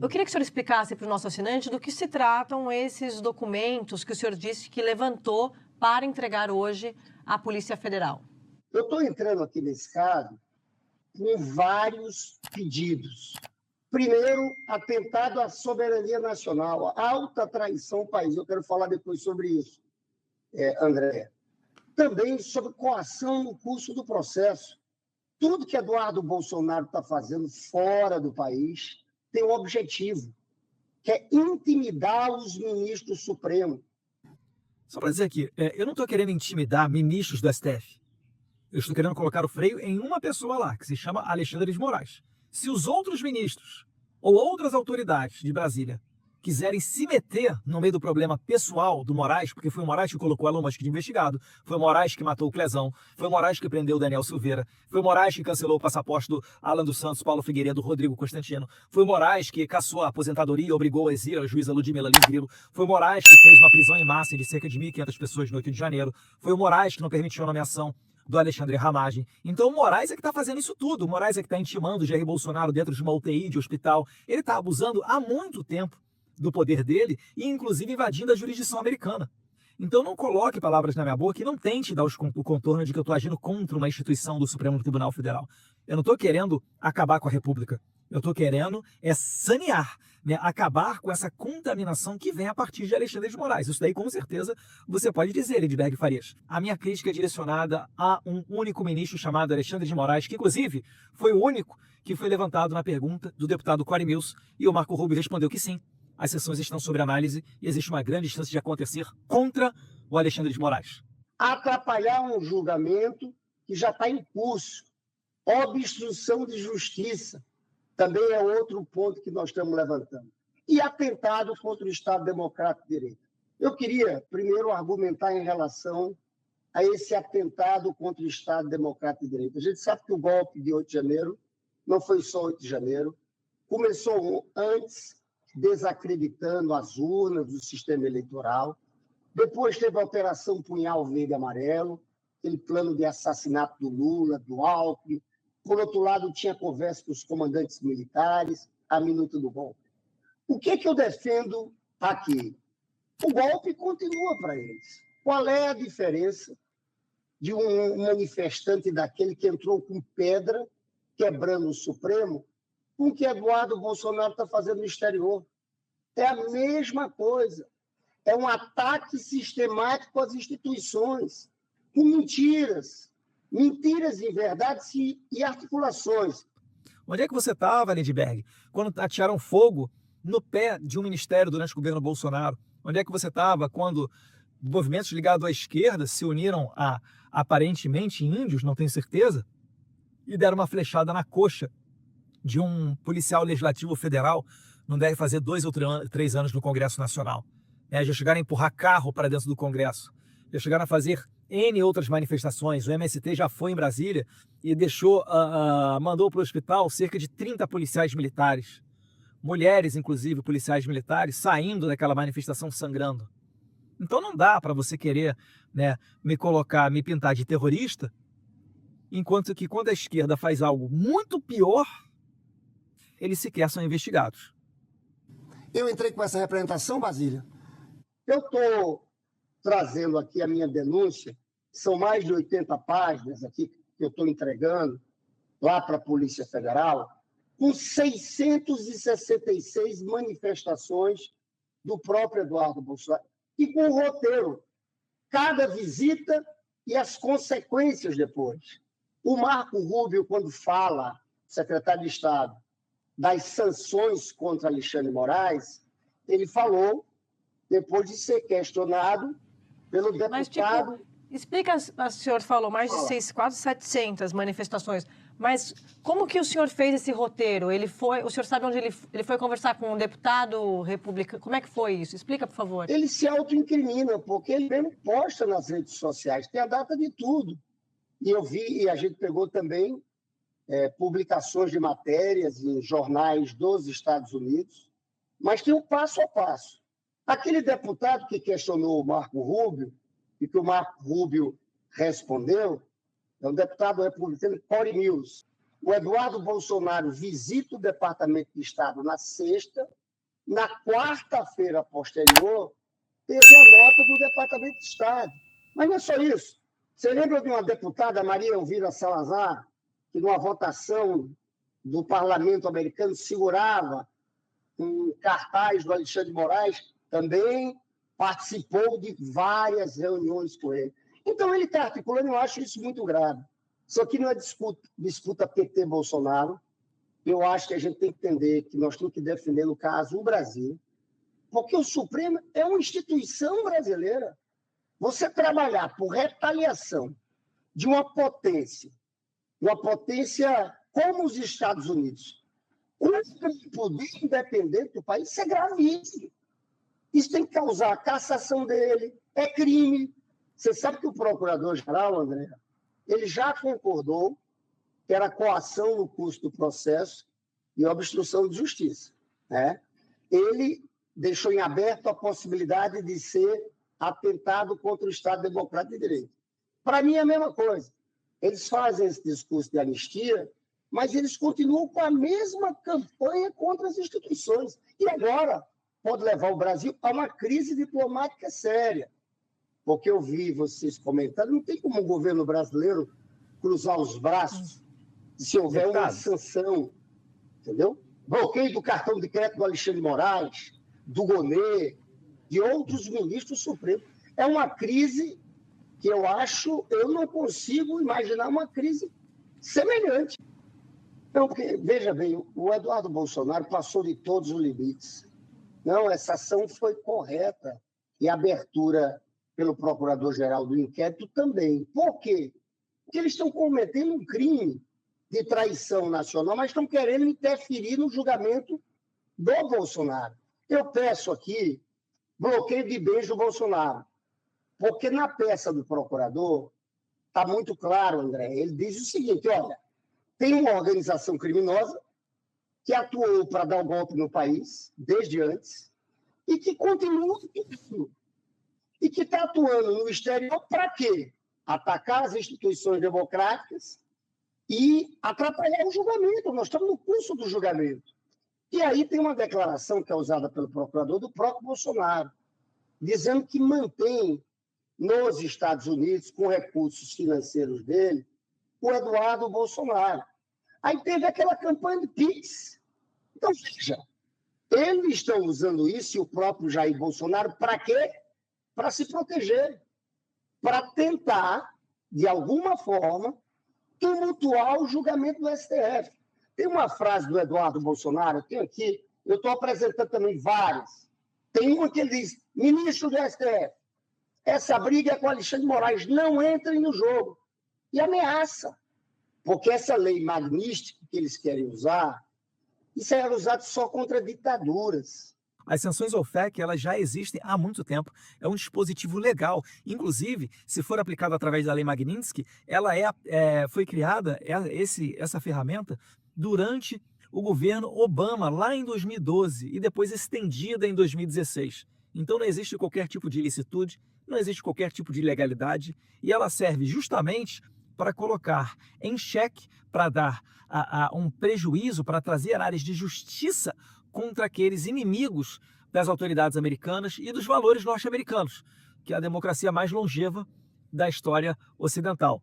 Eu queria que o senhor explicasse para o nosso assinante do que se tratam esses documentos que o senhor disse que levantou para entregar hoje à Polícia Federal. Eu estou entrando aqui nesse caso com vários pedidos. Primeiro, atentado à soberania nacional, alta traição ao país. Eu quero falar depois sobre isso, André. Também sobre coação no curso do processo. Tudo que Eduardo Bolsonaro está fazendo fora do país tem um objetivo, que é intimidar os ministros supremos. Só para dizer aqui, eu não estou querendo intimidar ministros do STF. Eu estou querendo colocar o freio em uma pessoa lá, que se chama Alexandre de Moraes. Se os outros ministros ou outras autoridades de Brasília quiserem se meter no meio do problema pessoal do Moraes, porque foi o Moraes que colocou Elon Musk de investigado, foi o Moraes que matou o Clezão, foi o Moraes que prendeu o Daniel Silveira, foi o Moraes que cancelou o passaporte do Alan dos Santos, Paulo Figueiredo, Rodrigo Constantino, foi o Moraes que cassou a aposentadoria e obrigou a exílio a juíza Ludmila Lins Grilo, foi o Moraes que fez uma prisão em massa de cerca de 1.500 pessoas no 8 de janeiro, foi o Moraes que não permitiu a nomeação do Alexandre Ramagem. Então o Moraes é que está fazendo isso tudo. O Moraes é que está intimando o Jair Bolsonaro dentro de uma UTI de hospital. Ele está abusando há muito tempo do poder dele e inclusive invadindo a jurisdição americana. Então não coloque palavras na minha boca e não tente dar o contorno de que eu estou agindo contra uma instituição do Supremo Tribunal Federal. Eu não estou querendo acabar com a República. Eu estou querendo sanear, acabar com essa contaminação que vem a partir de Alexandre de Moraes. Isso daí, com certeza, você pode dizer, Lindbergh Farias. A minha crítica é direcionada a um único ministro chamado Alexandre de Moraes, que, inclusive, foi o único que foi levantado na pergunta do deputado Cory Mills, e o Marco Rubio respondeu que sim. As sessões estão sob análise e existe uma grande chance de acontecer contra o Alexandre de Moraes. Atrapalhar um julgamento que já está em curso. Obstrução de justiça também é outro ponto que nós estamos levantando. E atentado contra o Estado Democrático de Direito. Eu queria, primeiro, argumentar em relação a esse atentado contra o Estado Democrático de Direito. A gente sabe que o golpe de 8 de janeiro não foi só 8 de janeiro, começou antes, desacreditando as urnas do sistema eleitoral. Depois teve a Operação Punhal Verde e Amarelo, aquele plano de assassinato do Lula, do Alckmin. Por outro lado, tinha conversa com os comandantes militares, a minuta do golpe. O que eu defendo aqui? O golpe continua para eles. Qual é a diferença de um manifestante daquele que entrou com pedra, quebrando o Supremo, com o que Eduardo Bolsonaro está fazendo no exterior? É a mesma coisa. É um ataque sistemático às instituições, com mentiras em verdades e articulações. Onde é que você estava, Lindbergh, quando atearam fogo no pé de um ministério durante o governo Bolsonaro? Onde é que você estava quando movimentos ligados à esquerda se uniram a, aparentemente, índios, não tenho certeza, e deram uma flechada na coxa de um policial legislativo federal, não deve fazer 2 ou 3 anos no Congresso Nacional. Já chegaram a empurrar carro para dentro do Congresso, já chegaram a fazer N outras manifestações. O MST já foi em Brasília e mandou para o hospital cerca de 30 policiais militares, mulheres, inclusive, policiais militares, saindo daquela manifestação sangrando. Então não dá para você querer me pintar de terrorista, enquanto que quando a esquerda faz algo muito pior, eles sequer são investigados. Eu entrei com essa representação, Basília. Eu estou trazendo aqui a minha denúncia, são mais de 80 páginas aqui que eu estou entregando lá para a Polícia Federal, com 666 manifestações do próprio Eduardo Bolsonaro, e com o roteiro, cada visita e as consequências depois. O Marco Rubio, quando fala, secretário de Estado, das sanções contra Alexandre de Moraes, ele falou, depois de ser questionado pelo deputado... Mas, explica, o senhor falou mais de quase 700 manifestações, mas como que o senhor fez esse roteiro? O senhor sabe onde ele foi conversar com um deputado republicano? Como é que foi isso? Explica, por favor. Ele se autoincrimina, porque ele mesmo posta nas redes sociais, tem a data de tudo. E eu vi, e a gente pegou também publicações de matérias em jornais dos Estados Unidos, mas tem um passo a passo. Aquele deputado que questionou o Marco Rubio, e que o Marco Rubio respondeu, é um deputado republicano, Cory Mills. O Eduardo Bolsonaro visita o Departamento de Estado na sexta, na quarta-feira posterior, teve a nota do Departamento de Estado. Mas não é só isso. Você lembra de uma deputada, Maria Elvira Salazar, que numa votação do parlamento americano segurava um cartaz do Alexandre de Moraes, também participou de várias reuniões com ele. Então, ele está articulando, eu acho isso muito grave. Isso aqui não é disputa PT-Bolsonaro. Eu acho que a gente tem que entender que nós temos que defender, no caso, o Brasil, porque o Supremo é uma instituição brasileira. Você trabalhar por retaliação de uma potência como os Estados Unidos, contra o poder independente do país, isso é gravíssimo. Isso tem que causar a cassação dele, é crime. Você sabe que o procurador-geral, André, ele já concordou que era coação no curso do processo e obstrução de justiça, né? Ele deixou em aberto a possibilidade de ser atentado contra o Estado Democrático de Direito. Para mim é a mesma coisa. Eles fazem esse discurso de anistia, mas eles continuam com a mesma campanha contra as instituições. E agora pode levar o Brasil a uma crise diplomática séria. Porque eu vi vocês comentando, não tem como o governo brasileiro cruzar os braços se houver uma sanção, entendeu? Bloqueio do cartão de crédito do Alexandre de Moraes, do Gonê, de outros ministros supremos. É uma crise que eu não consigo imaginar uma crise semelhante. Então, veja bem, o Eduardo Bolsonaro passou de todos os limites. Não, essa ação foi correta. E a abertura pelo procurador-geral do inquérito também. Por quê? Porque eles estão cometendo um crime de traição nacional, mas estão querendo interferir no julgamento do Bolsonaro. Eu peço aqui bloqueio de bens do Bolsonaro, porque na peça do procurador está muito claro, André, ele diz o seguinte, olha, tem uma organização criminosa que atuou para dar o golpe no país, desde antes, e que continua atuando. E que está atuando no exterior para quê? Atacar as instituições democráticas e atrapalhar o julgamento. Nós estamos no curso do julgamento. E aí tem uma declaração que é usada pelo procurador do próprio Bolsonaro, dizendo que mantém nos Estados Unidos, com recursos financeiros dele, o Eduardo Bolsonaro. Aí teve aquela campanha de PIX. Então, veja, eles estão usando isso, e o próprio Jair Bolsonaro, para quê? Para se proteger, para tentar, de alguma forma, tumultuar o julgamento do STF. Tem uma frase do Eduardo Bolsonaro, eu tenho aqui, eu estou apresentando também várias. Tem uma que ele diz, ministro do STF, essa briga é com Alexandre de Moraes, não entrem no jogo. E ameaça, porque essa lei magnífica que eles querem usar, isso era usado só contra ditaduras. As sanções ao FEC, elas já existem há muito tempo. É um dispositivo legal. Inclusive, se for aplicado através da Lei Magnitsky, ela foi criada, essa ferramenta, durante o governo Obama, lá em 2012, e depois estendida em 2016. Então não existe qualquer tipo de ilicitude, não existe qualquer tipo de ilegalidade, e ela serve justamente para colocar em xeque, para dar um prejuízo, para trazer análises de justiça contra aqueles inimigos das autoridades americanas e dos valores norte-americanos, que é a democracia mais longeva da história ocidental.